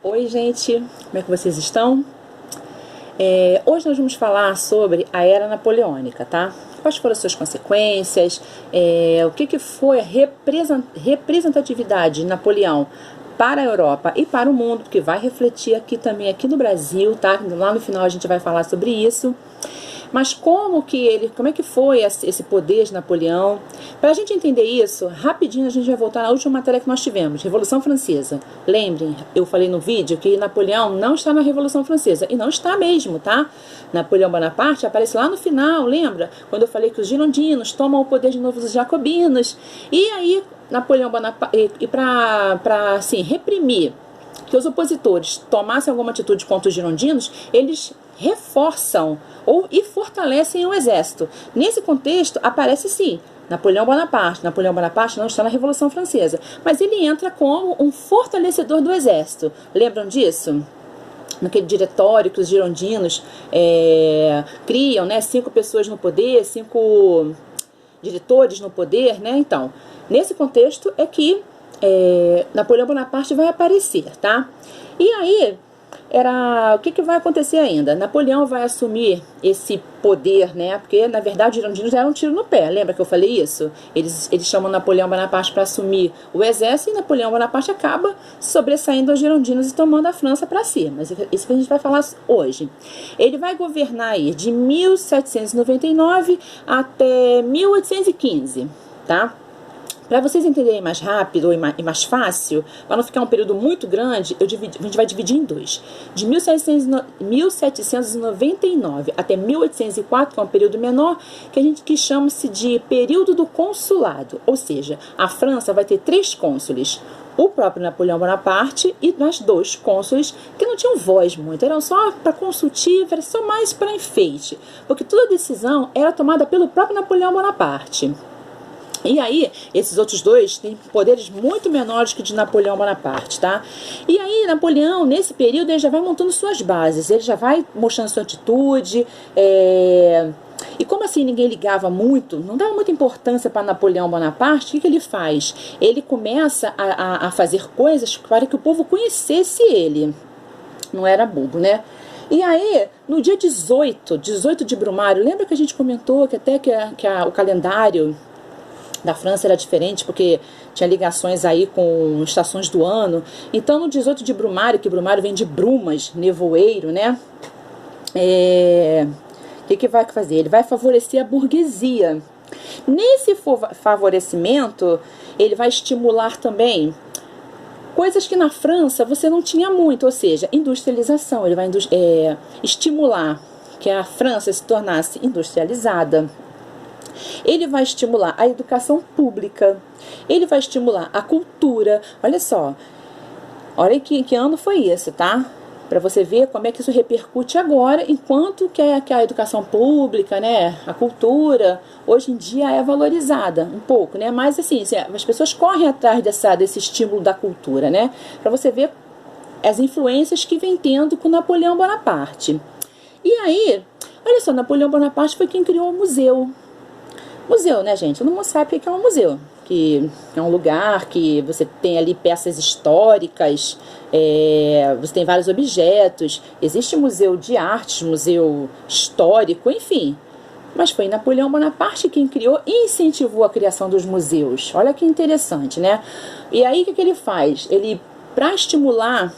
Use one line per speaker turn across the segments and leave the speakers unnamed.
Oi, gente, como é que vocês estão? Hoje nós vamos falar sobre a Era Napoleônica, tá? Quais foram as suas consequências, o que foi a representatividade de Napoleão para a Europa e para o mundo, porque vai refletir aqui também, aqui no Brasil, tá? Lá no final a gente vai falar sobre isso. Mas como é que foi esse poder de Napoleão? Para a gente entender isso, rapidinho a gente vai voltar na última matéria que nós tivemos, Revolução Francesa. Lembrem, eu falei no vídeo que Napoleão não está na Revolução Francesa, e não está mesmo, tá? Napoleão Bonaparte aparece lá no final, lembra? Quando eu falei que os girondinos tomam o poder de novo dos jacobinos, e aí Napoleão Bonaparte, para assim, reprimir que os opositores tomassem alguma atitude contra os girondinos, eles reforçam e fortalecem o exército. Nesse contexto, aparece sim Napoleão Bonaparte. Napoleão Bonaparte não está na Revolução Francesa, mas ele entra como um fortalecedor do exército. Lembram disso? Naquele diretório que os girondinos criam, né? 5 pessoas no poder, 5 diretores no poder, né? Então, nesse contexto é que Napoleão Bonaparte vai aparecer, tá? E aí, o que vai acontecer ainda? Napoleão vai assumir esse poder, né? Porque, na verdade, os girondinos deram um tiro no pé. Lembra que eu falei isso? Eles chamam Napoleão Bonaparte para assumir o exército, e Napoleão Bonaparte acaba sobressaindo aos girondinos e tomando a França para si. Mas isso que a gente vai falar hoje. Ele vai governar aí de 1799 até 1815, tá? Para vocês entenderem mais rápido e mais fácil, para não ficar um período muito grande, a gente vai dividir em dois. De 1799 até 1804, que é um período menor, que chama-se de período do consulado. Ou seja, a França vai ter 3 cônsules. O próprio Napoleão Bonaparte e mais 2 cônsules que não tinham voz muito, eram só para consultivo, era só mais para enfeite, porque toda a decisão era tomada pelo próprio Napoleão Bonaparte. E aí, esses outros 2 têm poderes muito menores que o de Napoleão Bonaparte, tá? E aí, Napoleão, nesse período, ele já vai montando suas bases, ele já vai mostrando sua atitude, E como assim ninguém ligava muito, não dava muita importância para Napoleão Bonaparte, o que ele faz? Ele começa a fazer coisas para que o povo conhecesse ele. Não era bobo, né? E aí, no dia 18 de Brumário, lembra que a gente comentou que até o calendário da França era diferente, porque tinha ligações aí com estações do ano. Então, no 18 de Brumário, que Brumário vem de brumas, nevoeiro, né? O que vai fazer? Ele vai favorecer a burguesia. Nesse favorecimento, ele vai estimular também coisas que na França você não tinha muito, ou seja, industrialização. Ele vai estimular que a França se tornasse industrializada. Ele vai estimular a educação pública, ele vai estimular a cultura. Olha só, olha que ano foi isso, tá? Para você ver como é que isso repercute agora, enquanto que a educação pública, né, a cultura, hoje em dia é valorizada um pouco, né? Mas assim, as pessoas correm atrás desse estímulo da cultura, né? Para você ver as influências que vem tendo com Napoleão Bonaparte. E aí, olha só, Napoleão Bonaparte foi quem criou o museu. Museu, né, gente? Todo mundo sabe o que é um museu. Que é um lugar que você tem ali peças históricas, você tem vários objetos. Existe museu de artes, museu histórico, enfim. Mas foi Napoleão Bonaparte quem criou e incentivou a criação dos museus. Olha que interessante, né? E aí, o que ele faz? Ele, para estimular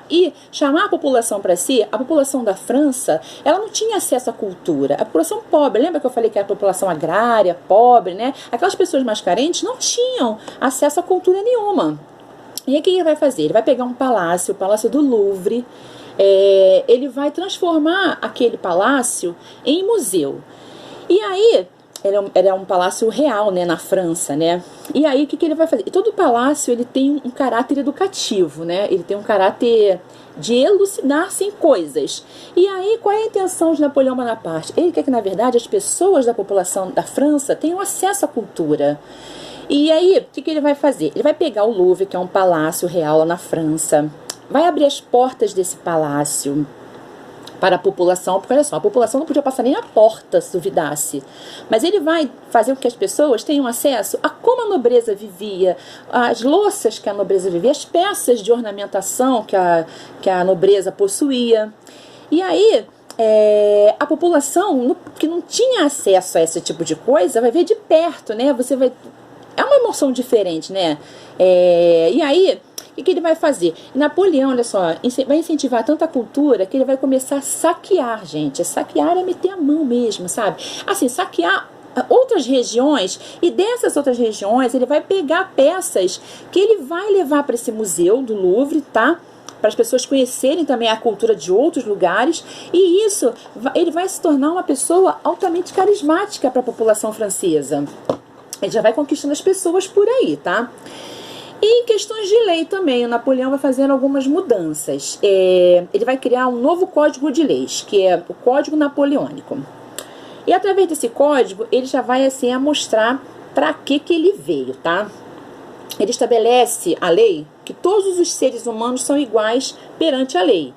e chamar a população para si, a população da França, ela não tinha acesso à cultura. A população pobre, lembra que eu falei que era a população agrária, pobre, né? Aquelas pessoas mais carentes não tinham acesso à cultura nenhuma. E aí o que ele vai fazer? Ele vai pegar um palácio, o Palácio do Louvre, ele vai transformar aquele palácio em museu. E aí, era um palácio real, né, na França, né? E aí, o que ele vai fazer? E todo palácio, ele tem um caráter educativo, né? Ele tem um caráter de elucidar-se em coisas. E aí, qual é a intenção de Napoleão Bonaparte? Ele quer que, na verdade, as pessoas da população da França tenham acesso à cultura. E aí, o que ele vai fazer? Ele vai pegar o Louvre, que é um palácio real lá na França, vai abrir as portas desse palácio, para a população, porque olha só, a população não podia passar nem a porta se duvidasse. Mas ele vai fazer com que as pessoas tenham acesso a como a nobreza vivia, as louças que a nobreza vivia, as peças de ornamentação que a nobreza possuía. E aí, a população que não tinha acesso a esse tipo de coisa vai ver de perto, né? É uma emoção diferente, né? E aí, o que ele vai fazer? Napoleão, olha só, vai incentivar tanta cultura que ele vai começar a saquear, gente. Saquear é meter a mão mesmo, sabe? Assim, saquear outras regiões, e dessas outras regiões ele vai pegar peças que ele vai levar para esse museu do Louvre, tá? Para as pessoas conhecerem também a cultura de outros lugares, e isso, ele vai se tornar uma pessoa altamente carismática para a população francesa. Ele já vai conquistando as pessoas por aí, tá? E em questões de lei também, o Napoleão vai fazendo algumas mudanças. Ele vai criar um novo código de leis, que é o Código Napoleônico. E através desse código, ele já vai assim a mostrar para que ele veio, tá? Ele estabelece a lei que todos os seres humanos são iguais perante a lei.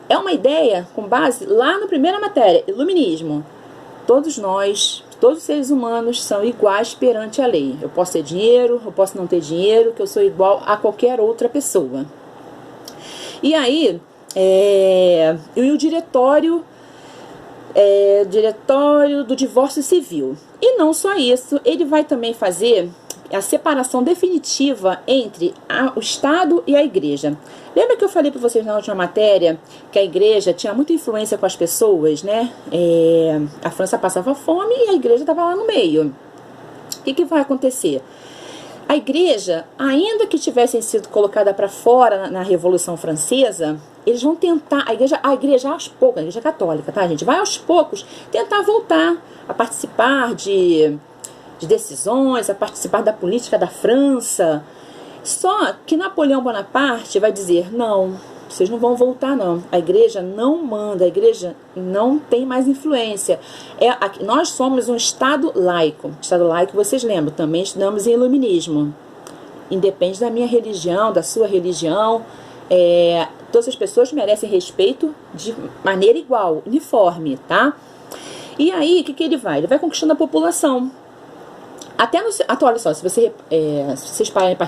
É uma ideia com base lá na primeira matéria, Iluminismo. Todos nós, todos os seres humanos são iguais perante a lei. Eu posso ter dinheiro, eu posso não ter dinheiro, que eu sou igual a qualquer outra pessoa. E aí, o diretório do divórcio civil. E não só isso, ele vai também fazer a separação definitiva entre o Estado e a Igreja. Lembra que eu falei para vocês na última matéria que a Igreja tinha muita influência com as pessoas, né? A França passava fome e a Igreja estava lá no meio. O que vai acontecer? A Igreja, ainda que tivessem sido colocada para fora na Revolução Francesa, eles vão tentar, a igreja aos poucos, a Igreja Católica, tá, gente? Vai aos poucos tentar voltar a participar de decisões, a participar da política da França. Só que Napoleão Bonaparte vai dizer, não, vocês não vão voltar não. A igreja não manda, a igreja não tem mais influência. Nós somos um Estado laico. Estado laico, vocês lembram, também estudamos em Iluminismo. Independe da minha religião, da sua religião. Todas as pessoas merecem respeito de maneira igual, uniforme, tá? E aí, o que ele vai? Ele vai conquistando a população. Olha só, se vocês pararem para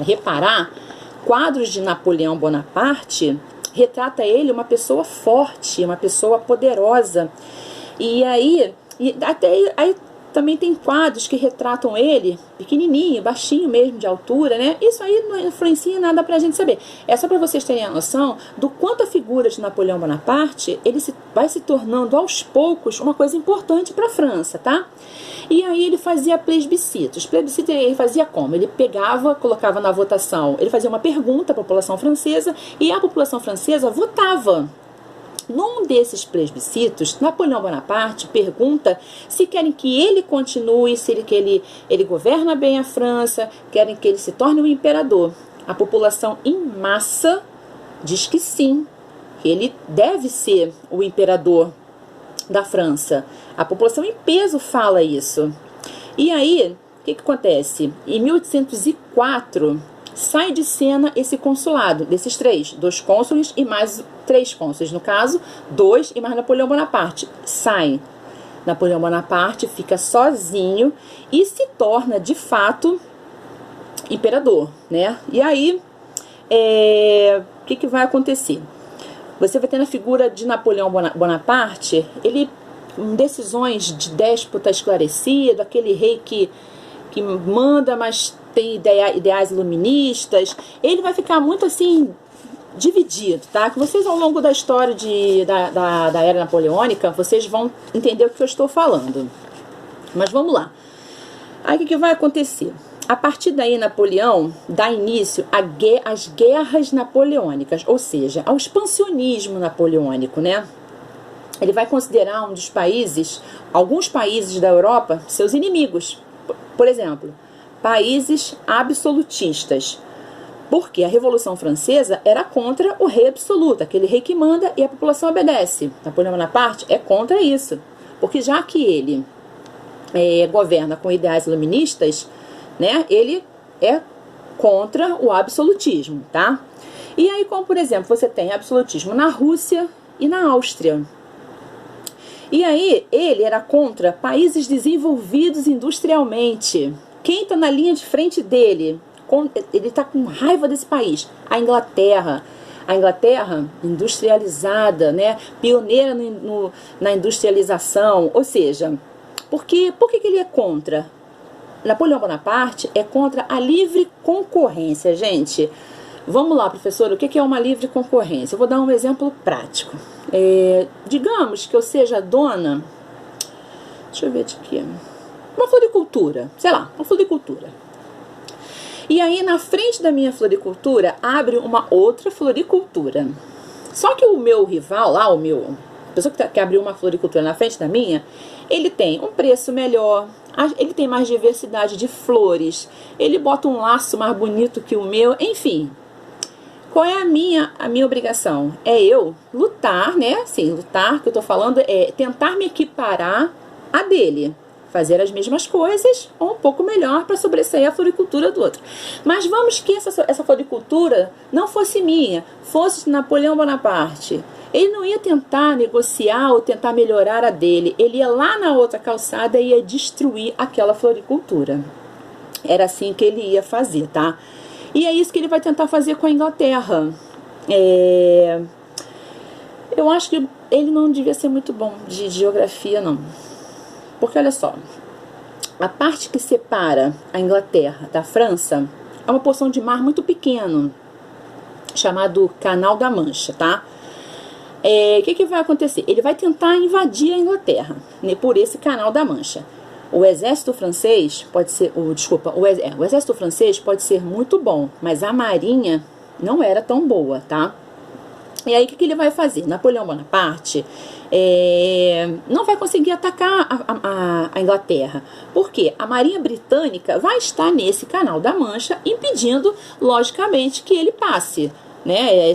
reparar, quadros de Napoleão Bonaparte retrata ele uma pessoa forte, uma pessoa poderosa. E aí também tem quadros que retratam ele pequenininho, baixinho mesmo de altura, né? Isso aí não influencia em nada pra gente saber. É só para vocês terem a noção do quanto a figura de Napoleão Bonaparte vai se tornando aos poucos uma coisa importante para a França, tá? E aí ele fazia plebiscitos. Plebiscito ele fazia como? Ele pegava, colocava na votação, ele fazia uma pergunta à população francesa e a população francesa votava. Num desses plebiscitos, Napoleão Bonaparte pergunta se querem que ele continue, se ele governa bem a França, querem que ele se torne um imperador. A população em massa diz que sim, que ele deve ser o imperador da França. A população em peso fala isso. E aí, o que acontece? Em 1804, sai de cena esse consulado, desses 2 cônsules e mais 3 cônsules, no caso, 2 e mais Napoleão Bonaparte. Sai. Napoleão Bonaparte fica sozinho e se torna, de fato, imperador, né? E aí, o que vai acontecer? Você vai ter na figura de Napoleão Bonaparte, ele, em decisões de déspota esclarecido, aquele rei que manda, mas tem ideais iluministas, ele vai ficar muito assim dividido, tá? Que vocês ao longo da história da era napoleônica, vocês vão entender o que eu estou falando. Mas vamos lá. Aí o que vai acontecer? A partir daí, Napoleão dá início às guerras napoleônicas, ou seja, ao expansionismo napoleônico, né? Ele vai considerar alguns países da Europa, seus inimigos. Por exemplo, países absolutistas. Porque a Revolução Francesa era contra o rei absoluto, aquele rei que manda e a população obedece. Napoleão Bonaparte é contra isso. Porque já que ele governa com ideais iluministas, né, ele é contra o absolutismo, tá? E aí, como por exemplo, você tem absolutismo na Rússia, e na Áustria. E aí, ele era contra países desenvolvidos industrialmente. Quem está na linha de frente dele? Ele está com raiva desse país. A Inglaterra. A Inglaterra industrializada, né? Pioneira na industrialização. Ou seja, por que ele é contra? Napoleão Bonaparte é contra a livre concorrência, gente. Vamos lá, professor, o que é uma livre concorrência? Eu vou dar um exemplo prático. Digamos que eu seja dona, deixa eu ver aqui, uma floricultura, sei lá, uma floricultura. E aí, na frente da minha floricultura, abre uma outra floricultura. Só que o meu rival lá, a pessoa que abriu uma floricultura na frente da minha, ele tem um preço melhor, ele tem mais diversidade de flores, ele bota um laço mais bonito que o meu, enfim. Qual é a minha obrigação? É eu lutar, né? Sim, lutar, que eu tô falando, é tentar me equiparar a dele. Fazer as mesmas coisas ou um pouco melhor para sobressair a floricultura do outro. Mas vamos que essa floricultura não fosse minha, fosse de Napoleão Bonaparte. Ele não ia tentar negociar ou tentar melhorar a dele. Ele ia lá na outra calçada e ia destruir aquela floricultura. Era assim que ele ia fazer, tá? E é isso que ele vai tentar fazer com a Inglaterra. Eu acho que ele não devia ser muito bom de geografia, não. Porque, olha só, a parte que separa a Inglaterra da França é uma porção de mar muito pequeno, chamado Canal da Mancha, tá? O que vai acontecer? Ele vai tentar invadir a Inglaterra, né, por esse Canal da Mancha. O exército francês pode ser, o exército francês pode ser muito bom, mas a marinha não era tão boa, tá? E aí, o que ele vai fazer? Napoleão Bonaparte não vai conseguir atacar a Inglaterra. Porque a marinha britânica vai estar nesse Canal da Mancha, impedindo, logicamente, que ele passe, né?